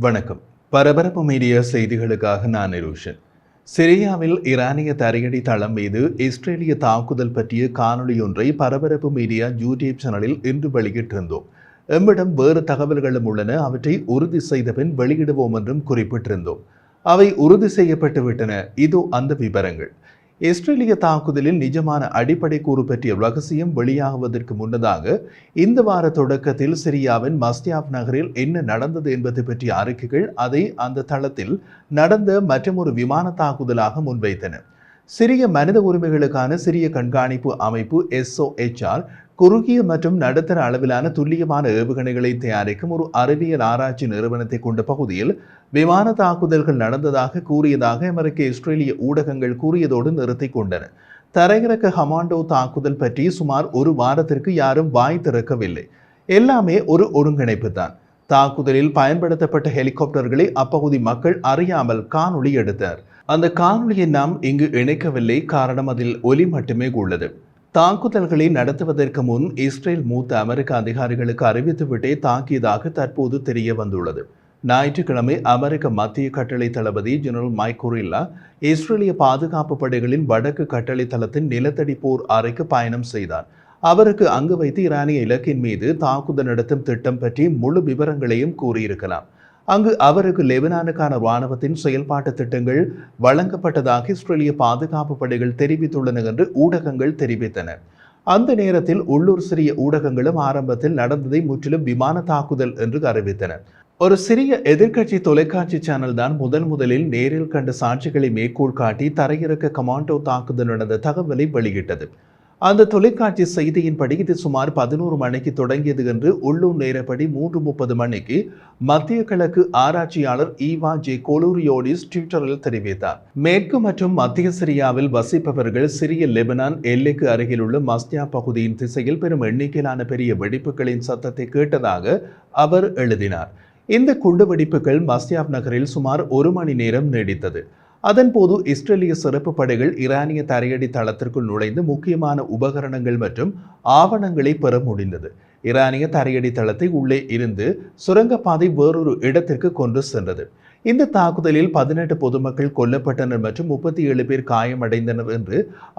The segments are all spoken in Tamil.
வணக்கம். பரபரப்பு மீடியா செய்திகளுக்காக நான் நிரூஷன். சிரியாவில் ஈரானிய தரையடி தளம் மீது இஸ்ரேலிய தாக்குதல் பற்றிய காணொலியொன்றை பரபரப்பு மீடியா யூடியூப் சேனலில் இன்று வெளியிட்டிருந்தோம். எம்மிடம் வேறு தகவல்களும் உள்ளன, அவற்றை உறுதி செய்த பின் வெளியிடுவோம் என்றும் குறிப்பிட்டிருந்தோம். அவை உறுதி செய்யப்பட்டு விட்டன. இதோ அந்த விவரங்கள். இஸ்ரேலிய தாக்குதலில் நிஜமான அடிப்படை கூறு பற்றிய ரகசியம் வெளியாகுவதற்கு முன்னதாக இந்த வார தொடக்கத்தில் சிரியாவின் மஸ்தியாப் நகரில் என்ன நடந்தது என்பது பற்றிய அறிக்கைகள் அதை அந்த தளத்தில் நடந்த மற்றொரு விமான தாக்குதலாக முன்வைத்தன. சிரிய மனித உரிமைகளுக்கான சிரிய கண்காணிப்பு அமைப்பு SOHR குறுகிய மற்றும் நடுத்தர அளவிலான துல்லியமான ஏவுகணைகளை தயாரிக்கும் ஒரு அறிவியல் ஆராய்ச்சி நிறுவனத்தை கொண்ட பகுதியில் விமான தாக்குதல்கள் நடந்ததாக கூறியதாக அமெரிக்க இஸ்ரேலிய ஊடகங்கள் கூறியதோடு நிறுத்தி கொண்டன. தரையிறக்க கமாண்டோ தாக்குதல் பற்றி சுமார் ஒரு வாரத்திற்கு யாரும் வாய் திறக்கவில்லை. எல்லாமே ஒரு ஒருங்கிணைப்பு தான். தாக்குதலில் பயன்படுத்தப்பட்ட ஹெலிகாப்டர்களை அப்பகுதி மக்கள் அறியாமல் காணொளி எடுத்தனர். அந்த காணொலியை நாம் இங்கு இணைக்கவில்லை, காரணம் அதில் ஒலி மட்டுமே உள்ளது. தாக்குதல்களை நடத்துவதற்கு முன் இஸ்ரேல் மூத்த அமெரிக்க அதிகாரிகளுக்கு அறிவித்துவிட்டே தாக்கியதாக தற்போது தெரிய வந்துள்ளது. ஞாயிற்றுக்கிழமை அமெரிக்க மத்திய கட்டளை தளபதி ஜெனரல் மைக் குரில்லா இஸ்ரேலிய பாதுகாப்பு படைகளின் வடக்கு கட்டளை தளத்தின் நிலத்தடி போர் அறைக்கு பயணம் செய்தார். அவருக்கு அங்கு வைத்து ஈரானிய இலக்கின் மீது தாக்குதல் நடத்தும் திட்டம் பற்றி முழு விவரங்களையும் கூறியிருக்கலாம். அங்கு அவருக்கு லெபனானுக்கான இராணுவத்தின் செயல்பாட்டு திட்டங்கள் வழங்கப்பட்டதாக இஸ்ரேலிய பாதுகாப்பு படைகள் தெரிவித்துள்ளன என்று ஊடகங்கள் தெரிவித்தன. அந்த நேரத்தில் உள்ளூர் சிறிய ஊடகங்களும் ஆரம்பத்தில் நடந்ததை முற்றிலும் விமான தாக்குதல் என்று அறிவித்தன. ஒரு சிறிய எதிர்க்கட்சி தொலைக்காட்சி சேனல் தான் முதலில் நேரில் கண்ட சாட்சிகளை மேற்கோள் காட்டி தரையிறக்க கமாண்டோ தாக்குதல் நடந்த தகவலை வெளியிட்டது. அந்த தொலைக்காட்சி செய்தியின்படி இது சுமார் 11 மணிக்கு தொடங்கியது என்று உள்ளூர் நேரப்படி 3:30 மணிக்கு மத்திய கிழக்கு ஆராய்ச்சியாளர் ஈவா ஜே கோலூரியோடிஸ் ட்விட்டரில் தெரிவித்தார். மேற்கு மற்றும் மத்திய சிரியாவில் வசிப்பவர்கள் சிரிய லெபனான் எல்லைக்கு அருகில் உள்ள மஸ்தியா பகுதியின் திசையில் பெரும் எண்ணிக்கையிலான பெரிய வெடிப்புகளின் சத்தத்தை கேட்டதாக அவர் எழுதினார். இந்த குண்டுவெடிப்புகள் மஸ்தியாப் நகரில் சுமார் 1 மணி நேரம் நீடித்தது. அதன்போது இஸ்ரேலிய சிறப்பு படைகள் ஈரானிய தரையடி தளத்திற்குள் நுழைந்து முக்கியமான உபகரணங்கள் மற்றும் ஆவணங்களை பெற முடிந்தது. ஈரானிய தரையடி தளத்தை உள்ளே இருந்து சுரங்கப்பாதை வேறொரு இடத்திற்கு கொண்டு சென்றது. இந்த தாக்குதலில் 18 பொதுமக்கள் கொல்லப்பட்டனர் மற்றும் 37 பேர் காயமடைந்தனர் என்று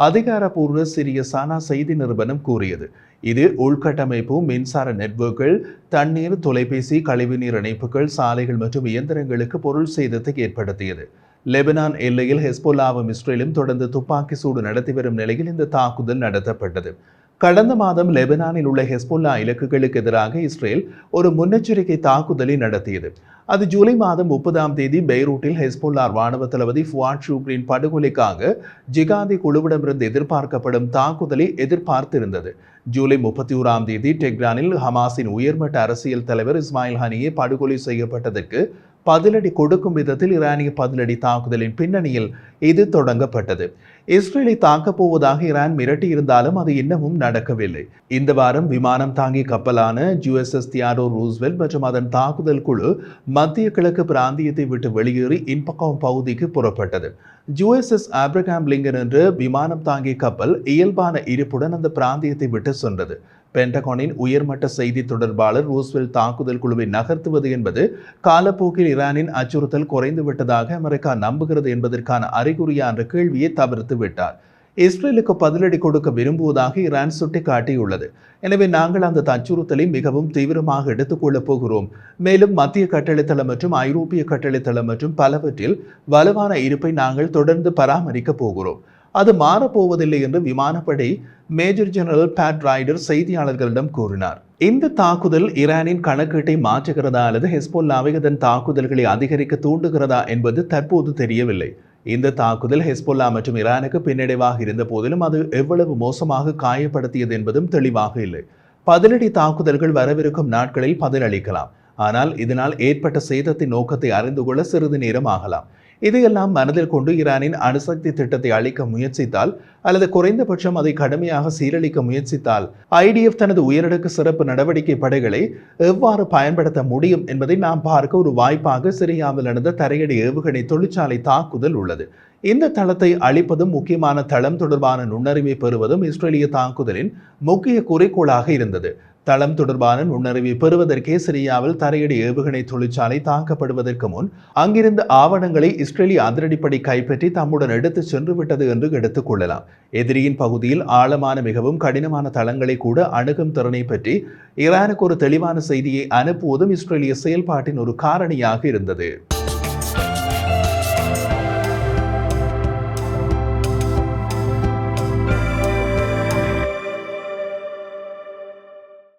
அதிகாரப்பூர்வ சிரிய சானா செய்தி நிறுவனம் கூறியது. இது உள்கட்டமைப்பு, மின்சார நெட்வொர்க்குகள், தண்ணீர், தொலைபேசி, கழிவுநீர் இணைப்புகள், சாலைகள் மற்றும் இயந்திரங்களுக்கு பொருள் சேதத்தை ஏற்படுத்தியது. லெபனான் எல்லையில் ஹெஸ்போல்லாவும் இஸ்ரேலும் தொடர்ந்து துப்பாக்கி சூடு நடத்தி வரும் நிலையில் இந்த தாக்குதல் நடத்தப்பட்டது. கடந்த மாதம் லெபனானில் உள்ள ஹெஸ்போல்லா இலக்குகளுக்கு எதிராக இஸ்ரேல் ஒரு முன்னெச்சரிக்கை தாக்குதலை நடத்தியது. அது ஜூலை மாதம் 30ஆம் தேதி பெய்ரூட்டில் ஹெஸ்போல்லா ராணுவ தளபதி ஃபுவாட் ஷுக்ரின் படுகொலைக்காக ஜிகாதி குழுவிடமிருந்து எதிர்பார்க்கப்படும் தாக்குதலை எதிர்பார்த்திருந்தது. ஜூலை 31ஆம் தேதி டெஹ்ரானில் ஹமாஸின் உயர்மட்ட அரசியல் தலைவர் இஸ்மாயில் ஹனியே படுகொலை செய்யப்பட்டதற்கு பதிலடி கொடுக்கும் விதத்தில் ஈரானிய பதிலடி தாக்குதலின் பின்னணியில் இது தொடங்கப்பட்டது. இஸ்ரேலை தாக்கப் போவதாக ஈரான் மிரட்டியிருந்தாலும் அது இன்னமும் நடக்கவில்லை. இந்த வாரம் விமானம் தாங்கி கப்பலான USS தியோடோர் ரூஸ்வெல்ட் மற்றும் அதன் தாக்குதல் குழு மத்திய கிழக்கு பிராந்தியத்தை விட்டு வெளியேறி இன்பகாம் பகுதிக்கு புறப்பட்டது. USS ஆப்ரஹாம் லிங்கன் என்ற விமானம் தாங்கிய கப்பல் இயல்பான இருப்புடன் அந்த பிராந்தியத்தை விட்டு சென்றது. பென்டகானின் உயர்மட்ட செய்தி தொடர்பாளர் ரூஸ்வெல்ட் தாக்குதல் குழுவை நகர்த்துவது என்பது காலப்போக்கில் ஈரானின் அச்சுறுத்தல் குறைந்துவிட்டதாக அமெரிக்கா நம்புகிறது என்பதற்கான அறிகுறியா என்ற கேள்வியை தவிர்த்து விட்டார். இஸ்ரேலுக்கு பதிலடி கொடுக்க விரும்புவதாக ஈரான் சுட்டிக்காட்டியுள்ளது. எனவே நாங்கள் அந்த அச்சுறுத்தலை மிகவும் தீவிரமாக எடுத்துக்கொள்ளப் போகிறோம். மேலும் மத்திய கட்டளைத்தளம் மற்றும் ஐரோப்பிய கட்டளைத்தளம் மற்றும் பலவற்றில் வலுவான இருப்பை நாங்கள் தொடர்ந்து பராமரிக்கப் போகிறோம். அது மாறப்போவதில்லை என்று விமானப்படை மேஜர் ஜெனரல் பேட் ரைடர் செய்தியாளர்களிடம் கூறினார். இந்த தாக்குதல் ஈரானின் கணக்கீட்டை மாற்றுகிறதா அல்லது ஹெஸ்போல்லாவை அதன் தாக்குதல்களை அதிகரிக்க தூண்டுகிறதா என்பது தற்போது தெரியவில்லை. இந்த தாக்குதல் ஹெஸ்போல்லா மற்றும் ஈரானுக்கு பின்னடைவாக இருந்த போதிலும் அது எவ்வளவு மோசமாக காயப்படுத்தியது என்பதும் தெளிவாக இல்லை. பதிலடி தாக்குதல்கள் வரவிருக்கும் நாட்களில் பதிலளிக்கலாம். ஆனால் இதனால் ஏற்பட்ட சேதத்தின் நோக்கத்தை அறிந்து கொள்ள சிறிது நேரம் ஆகலாம். இதையெல்லாம் மனதில் கொண்டு ஈரானின் அணுசக்தி திட்டத்தை அழிக்க முயற்சித்தால் அல்லது குறைந்தபட்சம் அதை கடுமையாக சீரழிக்க முயற்சித்தால் IDF தனது உயரடுக்கு சிறப்பு நடவடிக்கை படைகளை எவ்வாறு பயன்படுத்த முடியும் என்பதை நாம் பார்க்க ஒரு வாய்ப்பாக சிரியாவில் நடந்த தரையடி ஏவுகணை தொழிற்சாலை தாக்குதல் உள்ளது. இந்த தளத்தை அழிப்பதும் முக்கியமான தளம் தொடர்பான நுண்ணறிவை பெறுவதும் இஸ்ரேலிய தாக்குதலின் முக்கிய குறிக்கோளாக இருந்தது. தளம் தொடர்பான நுண்ணறிவை பெறுவதற்கே சிரியாவில் தரையடி ஏவுகணை தொழிற்சாலை தாக்கப்படுவதற்கு முன் அங்கிருந்த ஆவணங்களை இஸ்ரேலிய அதிரடிப்படை கைப்பற்றி தம்முடன் எடுத்துச் சென்று விட்டது என்று எடுத்துக் கொள்ளலாம். எதிரியின் பகுதியில் ஆழமான மிகவும் கடினமான தளங்களை கூட அணுகும் திறனை பற்றி ஈரானுக்கு ஒரு தெளிவான செய்தியை அனுப்புவதும் இஸ்ரேலிய செயல்பாட்டின் ஒரு காரணியாக இருந்தது.